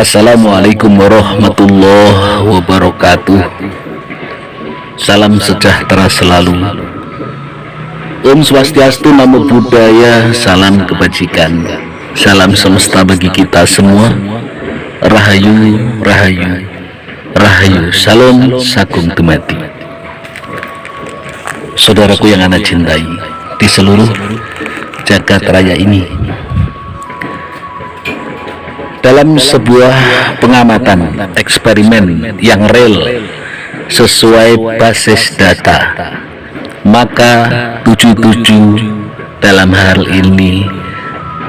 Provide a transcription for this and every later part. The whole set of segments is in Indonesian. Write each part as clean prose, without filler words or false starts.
Assalamualaikum warahmatullahi wabarakatuh. Salam sejahtera selalu. Om Swastiastu, Namo Buddhaya, salam kebajikan, salam semesta bagi kita semua. Rahayu, rahayu, rahayu, salam sakum tumati. Saudaraku yang anak cintai di seluruh jagat raya ini, dalam sebuah pengamatan eksperimen yang real sesuai basis data, maka 77 dalam hal ini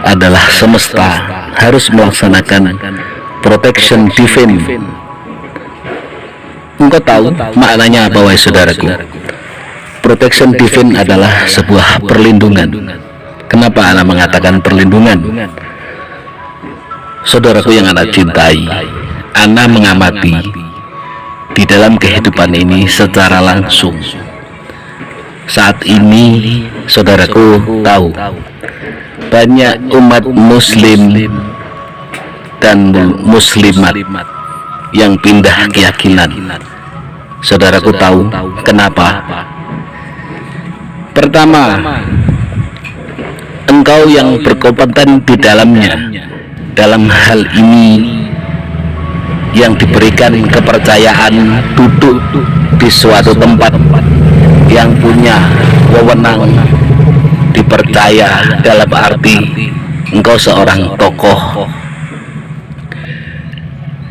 adalah semesta harus melaksanakan protection divine. Engkau tahu maknanya apa, wahai saudaraku? Protection divine adalah sebuah perlindungan. Kenapa Ana mengatakan perlindungan? Saudaraku yang Ana cintai, Ana mengamati di dalam kehidupan ini secara langsung. Saat ini saudaraku tahu banyak umat muslim dan muslimat yang pindah keyakinan. Saudaraku tahu kenapa? Pertama, engkau yang berkompeten di dalamnya, dalam hal ini yang diberikan kepercayaan duduk di suatu tempat, yang punya wewenang, dipercaya dalam arti engkau seorang tokoh,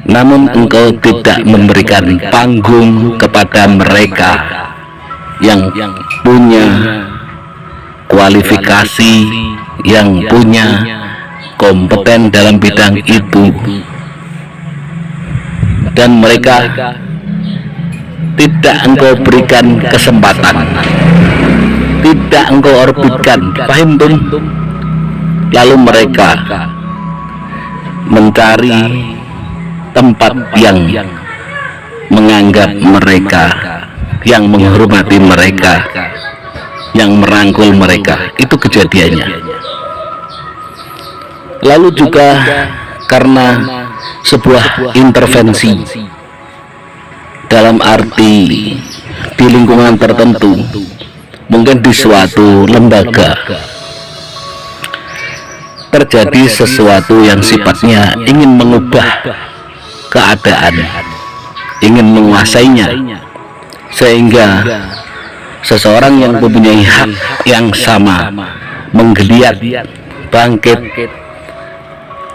namun engkau tidak memberikan panggung kepada mereka yang punya kualifikasi, yang punya kompeten dalam bidang itu, dan mereka tidak engkau berikan kesempatan, tidak engkau orbitkan, paham tuh? Lalu mereka mencari tempat yang menganggap mereka, yang menghormati mereka, yang merangkul mereka. Itu kejadiannya. Lalu juga karena sebuah intervensi dalam arti di lingkungan tertentu, mungkin di suatu lembaga terjadi sesuatu yang sifatnya ingin mengubah keadaan, ingin menguasainya, sehingga seseorang yang mempunyai hak yang sama menggeliat, bangkit,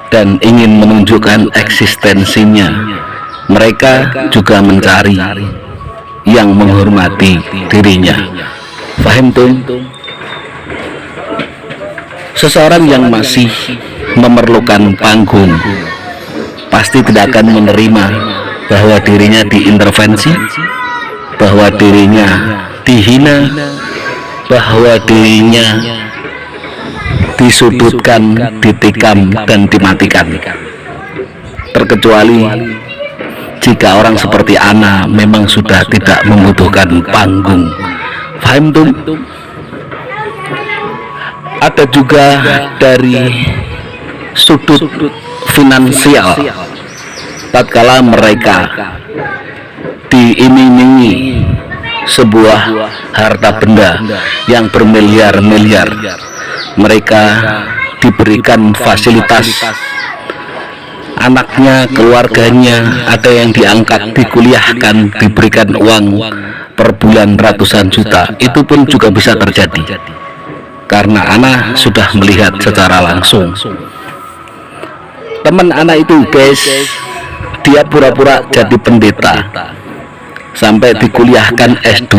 dan ingin menunjukkan eksistensinya. Mereka juga mencari yang menghormati dirinya. Faham tuh? Seseorang yang masih memerlukan panggung pasti tidak akan menerima bahwa dirinya diintervensi, bahwa dirinya dihina, bahwa dirinya disudutkan, ditikam, dan dimatikan. Terkecuali jika orang seperti Ana memang sudah tidak membutuhkan panggung. Paham tuh? Ada juga dari sudut finansial, tatkala mereka diiming-imingi sebuah harta benda yang bermiliar-miliar, mereka diberikan fasilitas, anaknya, keluarganya ada yang diangkat, dikuliahkan, diberikan uang per bulan ratusan juta. Itu pun juga bisa terjadi, karena Ana sudah melihat secara langsung. Teman Ana itu, guys, dia pura-pura jadi pendeta sampai dikuliahkan S2,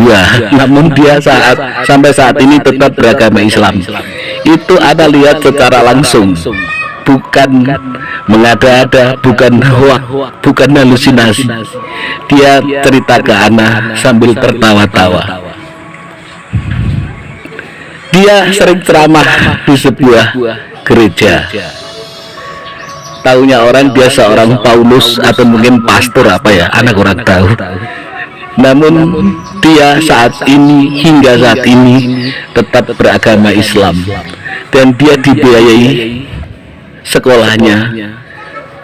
namun dia sampai saat ini tetap beragama Islam. Itu Ana lihat secara langsung, bukan mengada-ada, bukan hoak, bukan halusinasi. Dia cerita ke Ana sambil tertawa-tawa. Dia sering ceramah di sebuah gereja. Taunya orang dia seorang Paulus atau mungkin pastor apa ya, Ana kurang tahu. Namun dia saat ini, hingga saat ini tetap beragama Islam, dan dia dibiayai sekolahnya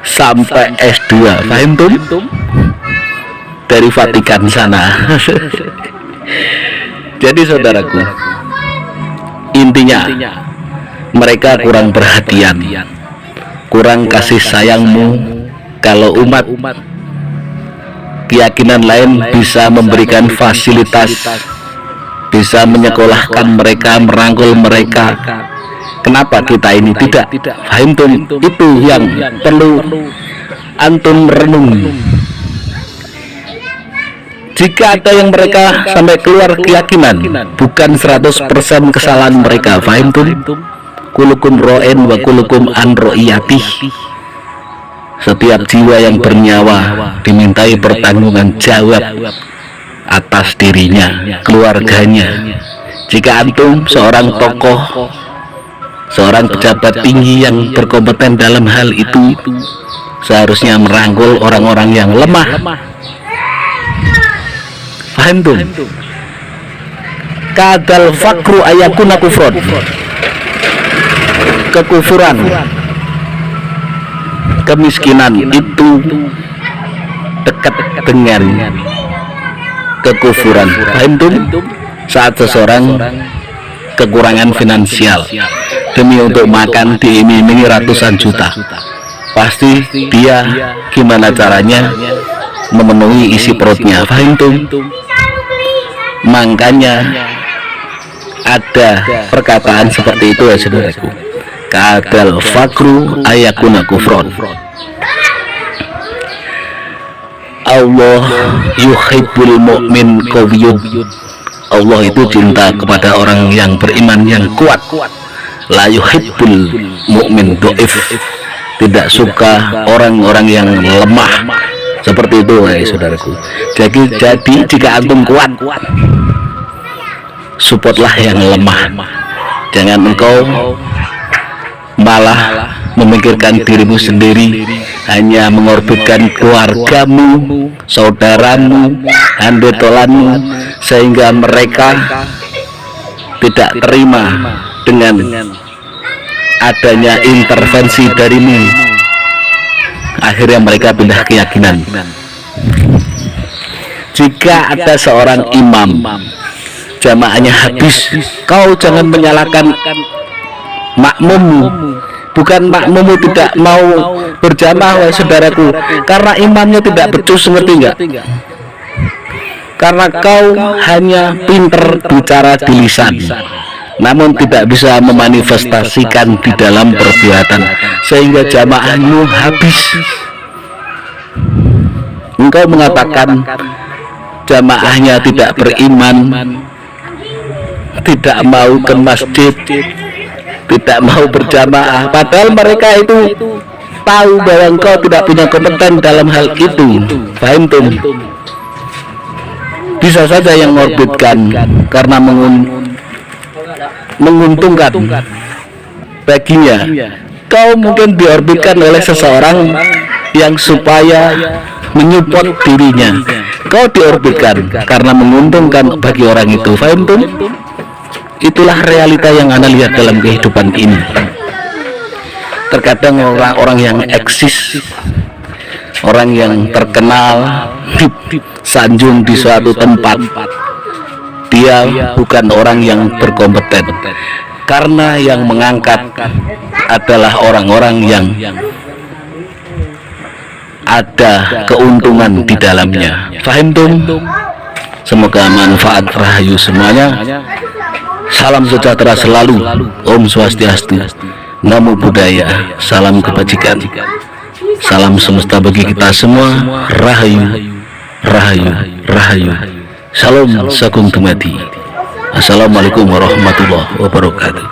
sampai S2, paham tum? Dari Vatikan sana. Jadi saudaraku, intinya mereka kurang perhatian, kurang kasih sayangmu. Kalau umat keyakinan lain bisa memberikan fasilitas, bisa menyekolahkan mereka, merangkul mereka, kenapa kita ini tidak? Fahim tum? Itu yang perlu antum renung. Jika ada yang mereka sampai keluar keyakinan, bukan 100% kesalahan mereka. Fahim tum? Kulukum ro'en wa kulukum an ro'iyatih. Setiap jiwa yang bernyawa dimintai pertanggungan jawab atas dirinya, keluarganya. Jika antum seorang tokoh, seorang pejabat tinggi yang berkompeten dalam hal itu, seharusnya merangkul orang-orang yang lemah. Paham tuh? Kadal fakru ayakuna kufron. Kekufuran, kemiskinan itu dekat dengan kekufuran. Paham tuh? Saat seseorang kekurangan finansial, demi untuk makan diiming-imingi ratusan juta, pasti dia gimana caranya memenuhi isi perutnya. Paham tuh? Makanya ada perkataan seperti itu ya saudaraku, kadal fakru ayakuna kufron. Allah yuhibbul mu'min qawiyun. Allah itu cinta kepada orang yang beriman yang kuat. La yuhibbul mu'min dhaif. Tidak suka orang-orang yang lemah. Seperti itu ya saudaraku. Jadi jika antum kuat, supportlah yang lemah. Jangan engkau malah memikirkan dirimu sendiri, hanya mengorbitkan keluargamu, saudaramu, handetolanmu, sehingga mereka tidak terima dengan adanya intervensi darimu. Akhirnya mereka pindah keyakinan. Jika ada seorang imam, jamaahnya habis, kau jangan menyalahkan makmummu. Bukan makmummu tidak mau berjamaah, wahai saudaraku, karena imamnya tidak becus, ngerti enggak? Karena kau hanya pinter bicara di lisan, namun tidak bisa memanifestasikan di dalam perbuatan, sehingga jamaahmu habis. Engkau mengatakan jamaahnya tidak beriman, tidak mau ke masjid, tidak mau berjamaah, padahal mereka itu tahu bahwa engkau tidak punya kompeten dalam hal itu. Paham tuh? Bisa saja yang mengorbitkan karena menguntungkan baginya. Kau mungkin diorbitkan oleh seseorang yang supaya menyupport dirinya. Kau diorbitkan karena menguntungkan bagi orang itu. Paham tuh? Itulah realita yang Anda lihat dalam kehidupan ini. Terkadang orang-orang yang eksis, orang yang terkenal, sanjung di suatu tempat, dia bukan orang yang berkompeten, karena yang mengangkat adalah orang-orang yang ada keuntungan di dalamnya. Fahim tuh? Semoga manfaat, rahayu semuanya. Salam sejahtera selalu. Om Swastiastu. Namo Buddhaya. Salam kebajikan. Salam semesta bagi kita semua. Rahayu, rahayu, rahayu. Salam sakum tumati. Assalamualaikum warahmatullahi wabarakatuh.